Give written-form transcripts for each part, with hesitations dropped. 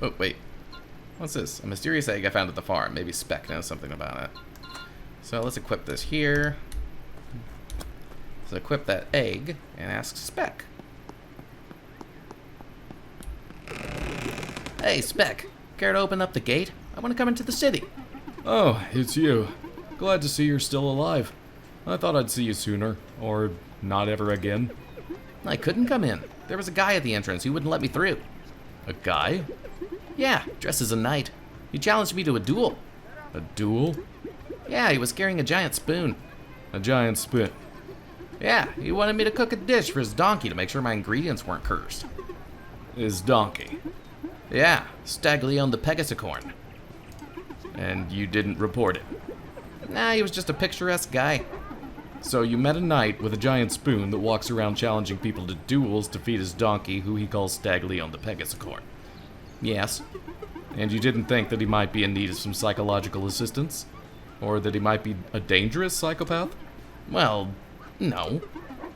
Oh, wait. What's this? A mysterious egg I found at the farm. Maybe Speck knows something about it. So let's equip this here. Let's equip that egg and ask Speck. Hey, Speck. Care to open up the gate? I want to come into the city. Oh, it's you. Glad to see you're still alive. I thought I'd see you sooner, or not ever again. I couldn't come in. There was a guy at the entrance who wouldn't let me through. A guy? Yeah, dressed as a knight. He challenged me to a duel. A duel? Yeah, he was carrying a giant spoon. A giant spoon? Yeah, he wanted me to cook a dish for his donkey to make sure my ingredients weren't cursed. His donkey? Yeah, Staglione the Pegasicorn. And you didn't report it? Nah, he was just a picturesque guy. So you met a knight with a giant spoon that walks around challenging people to duels to feed his donkey, who he calls Staglione the Pegasicorn. Yes. And you didn't think that he might be in need of some psychological assistance? Or that he might be a dangerous psychopath? Well, no.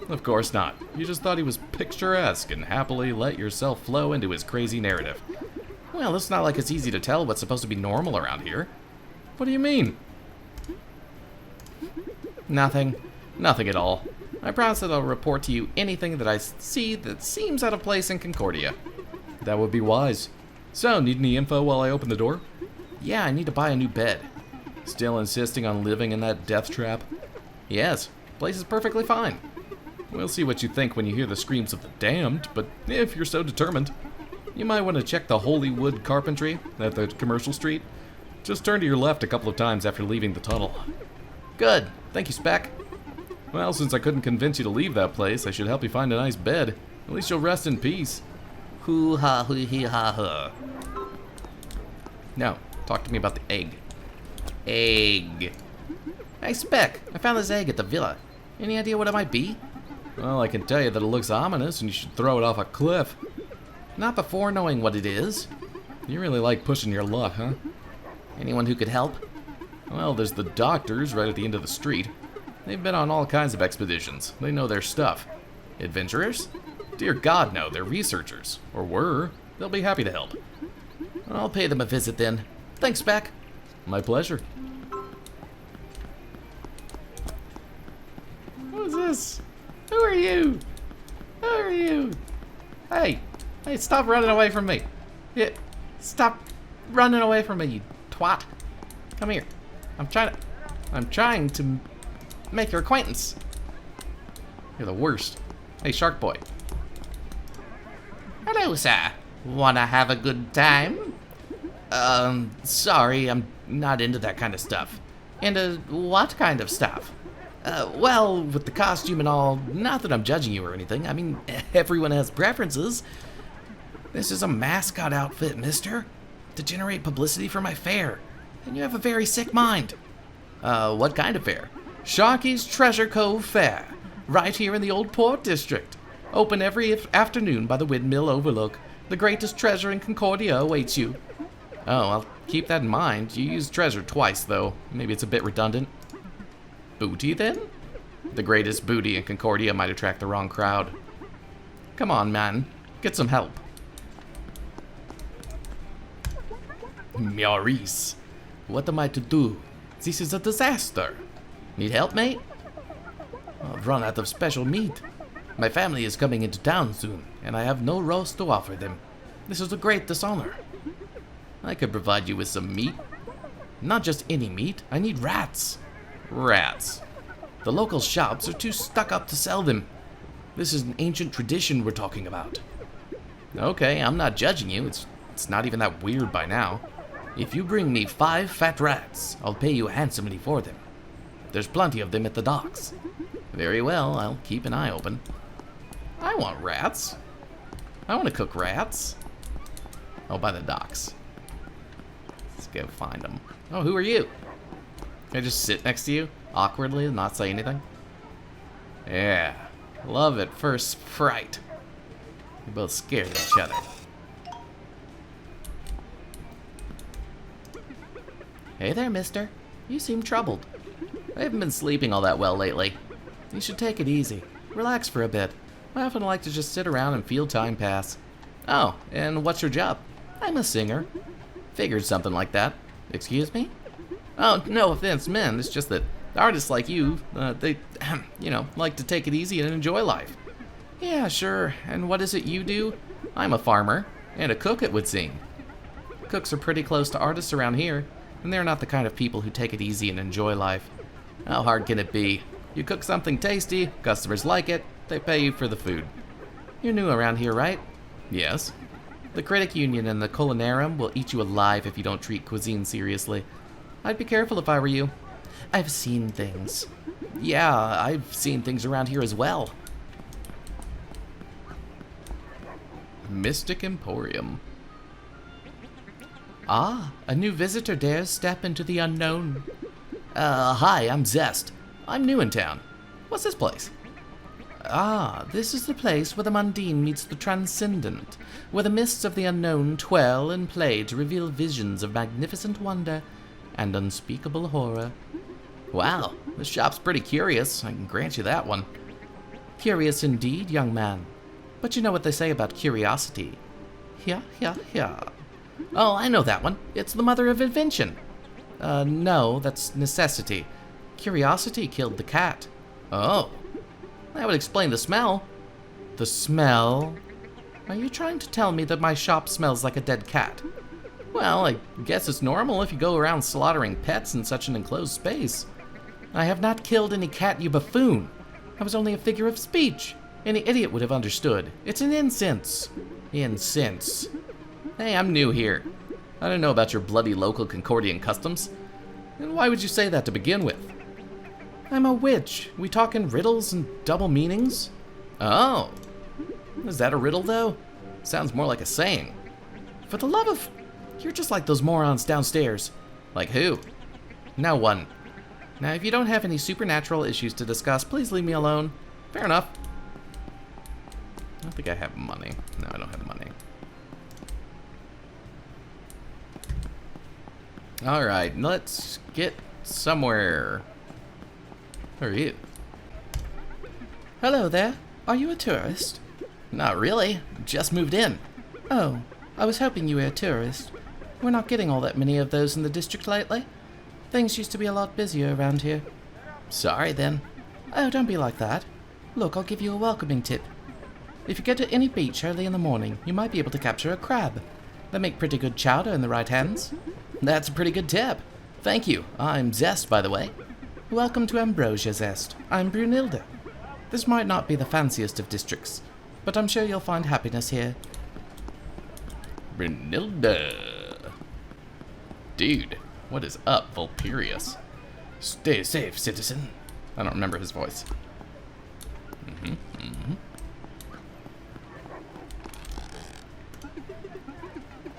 Of course not. You just thought he was picturesque and happily let yourself flow into his crazy narrative. Well, it's not like it's easy to tell what's supposed to be normal around here. What do you mean? Nothing. Nothing at all. I promise that I'll report to you anything that I see that seems out of place in Concordia. That would be wise. So, need any info while I open the door? Yeah, I need to buy a new bed. Still insisting on living in that death trap? Yes, place is perfectly fine. We'll see what you think when you hear the screams of the damned, but if you're so determined, you might want to check the Holy Wood Carpentry at the commercial street. Just turn to your left a couple of times after leaving the tunnel. Good. Thank you, Speck. Well, since I couldn't convince you to leave that place, I should help you find a nice bed. At least you'll rest in peace. Hoo ha hoo hee ha ha. No, talk to me about the egg. Egg. Hey, Speck, I found this egg at the villa. Any idea what it might be? Well, I can tell you that it looks ominous and you should throw it off a cliff. Not before knowing what it is. You really like pushing your luck, huh? Anyone who could help? Well, there's the doctors right at the end of the street. They've been on all kinds of expeditions. They know their stuff. Adventurers? Dear God, no, they're researchers. Or were. They'll be happy to help. I'll pay them a visit then. Thanks, Speck. My pleasure. Who's this? Who are you? Who are you? Hey, stop running away from me. Yeah, stop running away from me, you twat. Come here. I'm trying to make your acquaintance. You're the worst. Hey, Shark Boy. Hello, sir. Wanna have a good time? Sorry, I'm not into that kind of stuff. Into what kind of stuff? Well, with the costume and all, not that I'm judging you or anything. I mean, everyone has preferences. This is a mascot outfit, mister. To generate publicity for my fair. And you have a very sick mind. What kind of fair? Sharky's Treasure Cove Fair. Right here in the Old Port District. Open every afternoon by the Windmill Overlook. The greatest treasure in Concordia awaits you. Oh, I'll keep that in mind. You used treasure twice, though. Maybe it's a bit redundant. Booty, then? The greatest booty in Concordia might attract the wrong crowd. Come on, man. Get some help. Maurice, what am I to do? This is a disaster. Need help, mate? I've run out of special meat. My family is coming into town soon, and I have no roast to offer them. This is a great dishonor. I could provide you with some meat. Not just any meat, I need rats. Rats. The local shops are too stuck up to sell them. This is an ancient tradition we're talking about. Okay, I'm not judging you. It's not even that weird by now. If you bring me 5 fat rats, I'll pay you handsomely for them. There's plenty of them at the docks. Very well, I'll keep an eye open. I want rats. I want to cook rats. Oh, by the docks. Let's go find them. Oh, who are you? Can I just sit next to you, awkwardly, and not say anything? Yeah, love at first fright. You're both scared of each other. Hey there, mister. You seem troubled. I haven't been sleeping all that well lately. You should take it easy. Relax for a bit. I often like to just sit around and feel time pass. Oh, and what's your job? I'm a singer. Figured something like that. Excuse me? Oh, no offense, men. It's just that artists like you, they, like to take it easy and enjoy life. Yeah, sure. And what is it you do? I'm a farmer. And a cook, it would seem. Cooks are pretty close to artists around here, and they're not the kind of people who take it easy and enjoy life. How hard can it be? You cook something tasty, customers like it, they pay you for the food. You're new around here, right? Yes. The Critic Union and the Culinarium will eat you alive if you don't treat cuisine seriously. I'd be careful if I were you. I've seen things. Yeah, I've seen things around here as well. Mystic Emporium. Ah, a new visitor dares step into the unknown. Hi, I'm Zest. I'm new in town. What's this place? Ah, this is the place where the mundane meets the transcendent, where the mists of the unknown twirl and play to reveal visions of magnificent wonder and unspeakable horror. Wow, this shop's pretty curious, I can grant you that one. Curious indeed, young man. But you know what they say about curiosity. Yeah. Oh, I know that one. It's the mother of invention. No, that's necessity. Curiosity killed the cat. Oh, that would explain the smell. The smell? Are you trying to tell me that my shop smells like a dead cat? Well, I guess it's normal if you go around slaughtering pets in such an enclosed space. I have not killed any cat, you buffoon. I was only a figure of speech. Any idiot would have understood. It's an incense. Incense. Hey, I'm new here. I don't know about your bloody local Concordian customs. And why would you say that to begin with? I'm a witch. We talk in riddles and double meanings. Oh. Is that a riddle, though? Sounds more like a saying. For the love of... You're just like those morons downstairs. Like who? No one. Now, if you don't have any supernatural issues to discuss, please leave me alone. Fair enough. I don't think I have money. No, I don't have money. Alright, let's get somewhere. Who are you? Hello there. Are you a tourist? Not really. Just moved in. Oh, I was hoping you were a tourist. We're not getting all that many of those in the district lately. Things used to be a lot busier around here. Sorry then. Oh, don't be like that. Look, I'll give you a welcoming tip. If you get to any beach early in the morning, you might be able to capture a crab. They make pretty good chowder in the right hands. That's a pretty good tip. Thank you. I'm Zest, by the way. Welcome to Ambrosia, Zest. I'm Brunilda. This might not be the fanciest of districts, but I'm sure you'll find happiness here. Brunilda. Dude, what is up, Vulperius? Stay safe, citizen. I don't remember his voice.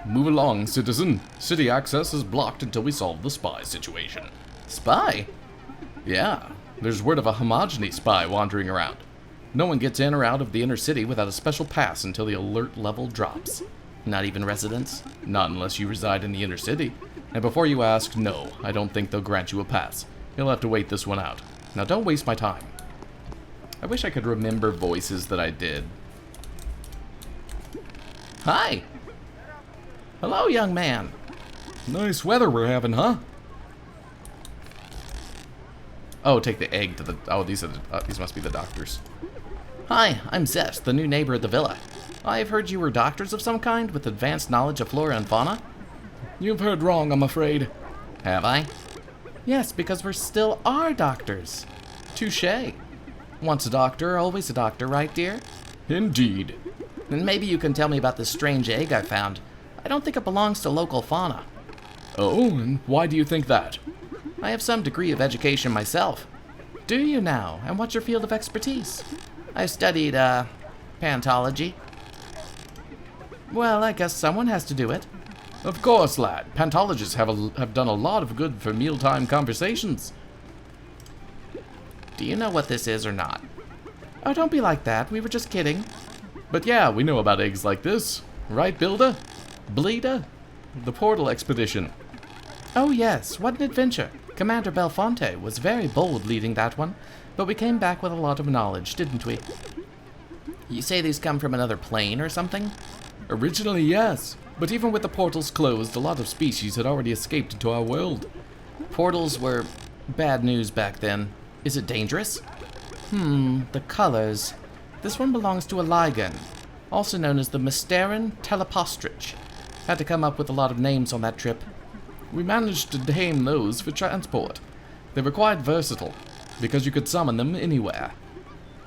Move along, citizen. City access is blocked until we solve the spy situation. Spy? Yeah, there's word of a homogeny spy wandering around. No one gets in or out of the inner city without a special pass until the alert level drops. Not even residents? Not unless you reside in the inner city. And before you ask, no, I don't think they'll grant you a pass. You'll have to wait this one out. Now don't waste my time. I wish I could remember voices that I did. Hi! Hello, young man. Nice weather we're having, huh? Oh, take the egg to the... Oh, these must be the doctors. Hi, I'm Zest, the new neighbor at the villa. I've heard you were doctors of some kind with advanced knowledge of flora and fauna. You've heard wrong, I'm afraid. Have I? Yes, because we still are doctors. Touché. Once a doctor, always a doctor, right, dear? Indeed. Then maybe you can tell me about this strange egg I found. I don't think it belongs to local fauna. Oh, and why do you think that? I have some degree of education myself. Do you now? And what's your field of expertise? I studied, pantology. Well, I guess someone has to do it. Of course, lad. Pantologists have done a lot of good for mealtime conversations. Do you know what this is or not? Oh, don't be like that. We were just kidding. But yeah, we know about eggs like this. Right, Builder? Bleeder? The Portal Expedition. Oh yes, what an adventure. Commander Belfonte was very bold leading that one, but we came back with a lot of knowledge, didn't we? You say these come from another plane or something? Originally, yes. But even with the portals closed, a lot of species had already escaped into our world. Portals were bad news back then. Is it dangerous? The colors. This one belongs to a Lygon, also known as the Mystaran Telepostrich. Had to come up with a lot of names on that trip. We managed to tame those for transport. They were quite versatile, because you could summon them anywhere.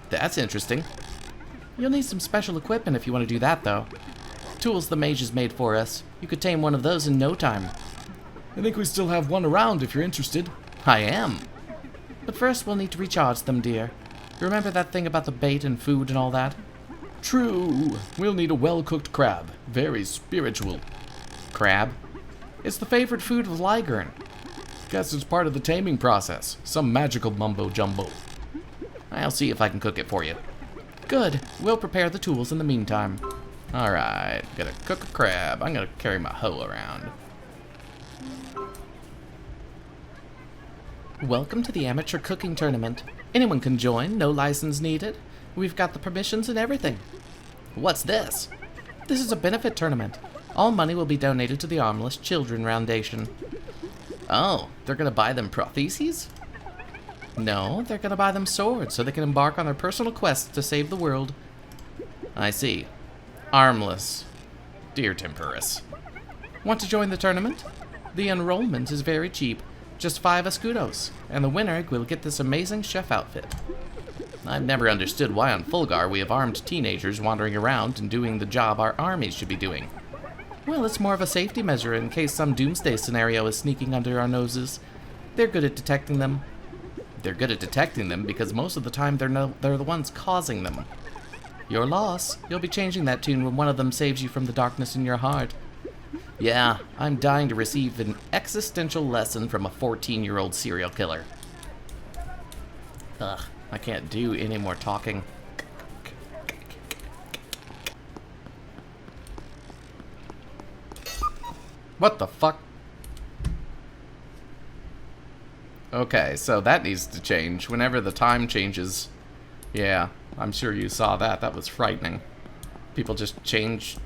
That's interesting. You'll need some special equipment if you want to do that, though. Tools the mages made for us. You could tame one of those in no time. I think we still have one around if you're interested. I am. But first we'll need to recharge them, dear. Remember that thing about the bait and food and all that? True. We'll need a well-cooked crab. Very spiritual. Crab? It's the favorite food of Ligern. Guess it's part of the taming process. Some magical mumbo-jumbo. I'll see if I can cook it for you. Good. We'll prepare the tools in the meantime. Alright, gotta cook a crab. I'm gonna carry my hoe around. Welcome to the amateur cooking tournament. Anyone can join, no license needed. We've got the permissions and everything. What's this? This is a benefit tournament. All money will be donated to the Armless Children Foundation. Oh, they're gonna buy them protheses? No, they're gonna buy them swords so they can embark on their personal quests to save the world. I see. Armless. Dear Temperus. Want to join the tournament? The enrollment is very cheap. Just 5 escudos, and the winner will get this amazing chef outfit. I've never understood why on Fulgar we have armed teenagers wandering around and doing the job our armies should be doing. Well, it's more of a safety measure in case some doomsday scenario is sneaking under our noses. They're good at detecting them. They're good at detecting them because most of the time they're the ones causing them. Your loss. You'll be changing that tune when one of them saves you from the darkness in your heart. Yeah, I'm dying to receive an existential lesson from a 14-year-old serial killer. Ugh, I can't do any more talking. What the fuck? Okay, so that needs to change. Whenever the time changes. Yeah, I'm sure you saw that. That was frightening. People just change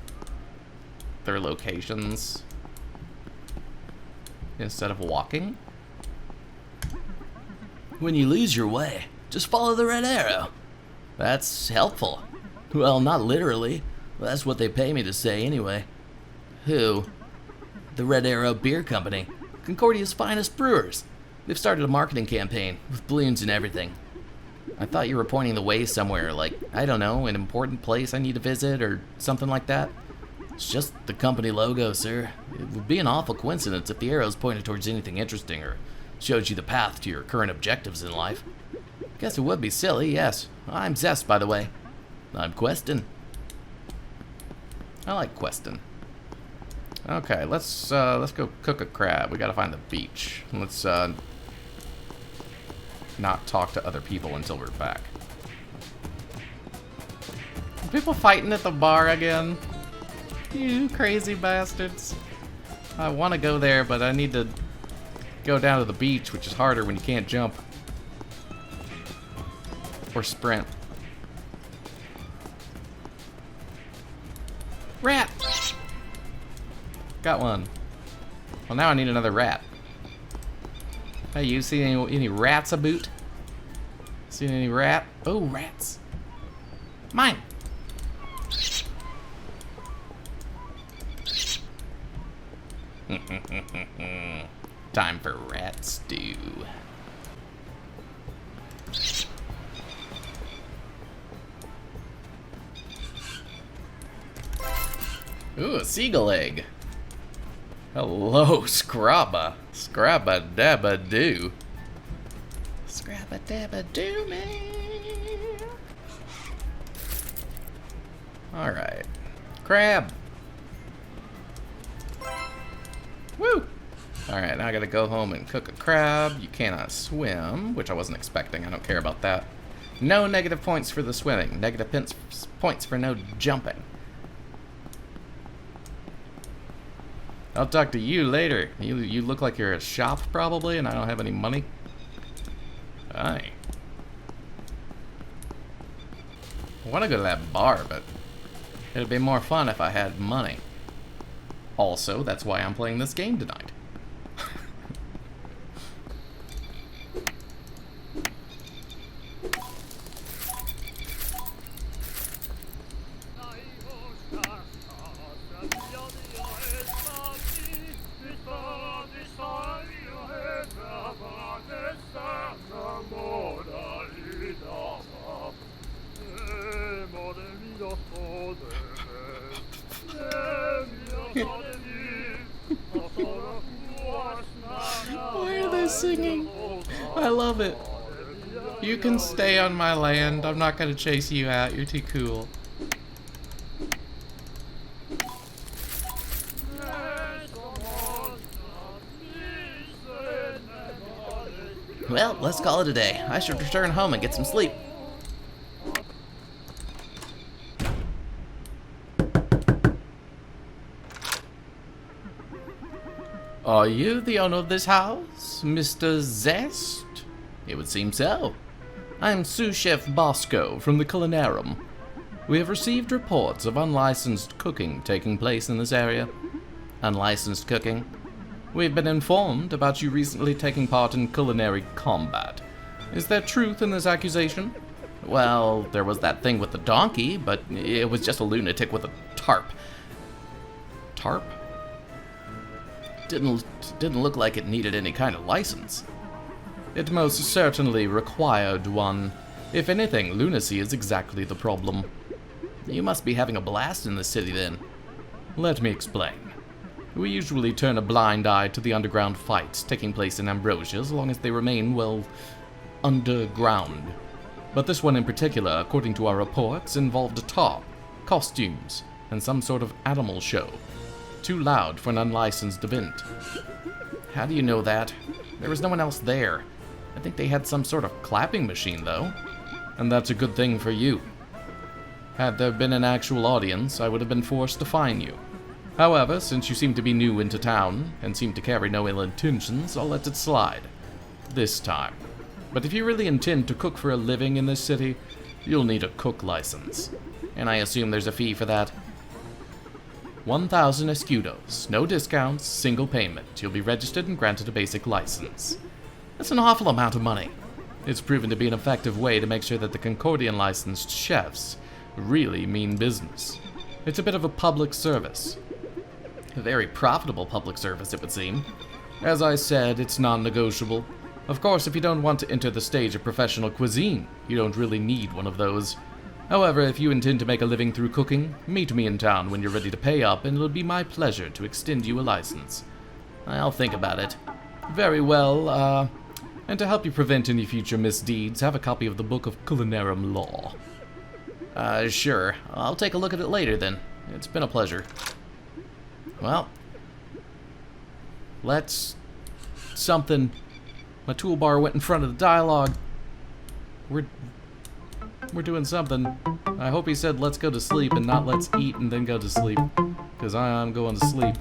their locations instead of walking. When you lose your way, just follow the red arrow. That's helpful. Well, not literally. That's what they pay me to say anyway. Who? The Red Arrow Beer Company. Concordia's finest brewers. They've started a marketing campaign with balloons and everything. I thought you were pointing the way somewhere, like, I don't know, an important place I need to visit or something like that. It's just the company logo, sir. It would be an awful coincidence if the arrows pointed towards anything interesting or showed you the path to your current objectives in life. Guess it would be silly, yes. I'm Zest, by the way. I'm Questin. I like Questin. Okay, let's go cook a crab. We gotta find the beach. Let's not talk to other people until we're back. Are people fighting at the bar again? You crazy bastards. I want to go there, but I need to go down to the beach, which is harder when you can't jump. Or sprint. Rat! Got one. Well, now I need another rat. Hey, you see any rats about? Seen any rat? Oh, rats. Mine! Time for rat stew. Ooh, a seagull egg. Hello, Scrabba. Scrabba dabba doo. Scrabba dabba doo, man. Alright. Crab. Woo! Alright, now I gotta go home and cook a crab. You cannot swim, which I wasn't expecting. I don't care about that. No negative points for the swimming. Negative points for no jumping. I'll talk to you later. You look like you're at a shop, probably, and I don't have any money. Aye. I want to go to that bar, but it'd be more fun if I had money. Also, that's why I'm playing this game tonight. Why are they singing? I love it. You can stay on my land. I'm not gonna chase you out. You're too cool. Well, let's call it a day. I should return home and get some sleep. Are you the owner of this house, Mr. Zest? It would seem so. I'm sous chef Bosco from the Culinarum. We have received reports of unlicensed cooking taking place in this area. Unlicensed cooking? We've been informed about you recently taking part in culinary combat. Is there truth in this accusation? Well, there was that thing with the donkey, but it was just a lunatic with a tarp. Tarp? Didn't look like it needed any kind of license. It most certainly required one. If anything, lunacy is exactly the problem. You must be having a blast in the city then. Let me explain. We usually turn a blind eye to the underground fights taking place in Ambrosia as long as they remain, well, underground. But this one in particular, according to our reports, involved a tarp, costumes, and some sort of animal show. Too loud for an unlicensed event. How do you know that? There was no one else there. I think they had some sort of clapping machine, though. And that's a good thing for you. Had there been an actual audience, I would have been forced to fine you. However, since you seem to be new into town, and seem to carry no ill intentions, I'll let it slide. This time. But if you really intend to cook for a living in this city, you'll need a cook license. And I assume there's a fee for that. 1,000 escudos, no discounts, single payment. You'll be registered and granted a basic license. That's an awful amount of money. It's proven to be an effective way to make sure that the Concordian licensed chefs really mean business. It's a bit of a public service. A very profitable public service, it would seem. As I said, it's non-negotiable. Of course, if you don't want to enter the stage of professional cuisine, you don't really need one of those. However, if you intend to make a living through cooking, meet me in town when you're ready to pay up, and it'll be my pleasure to extend you a license. I'll think about it. Very well, and to help you prevent any future misdeeds, have a copy of the Book of Culinarum Law. Sure. I'll take a look at it later, then. It's been a pleasure. Well, let's... something. My toolbar went in front of the dialogue. We're doing something. I hope he said let's go to sleep and not let's eat and then go to sleep. Because I'm going to sleep.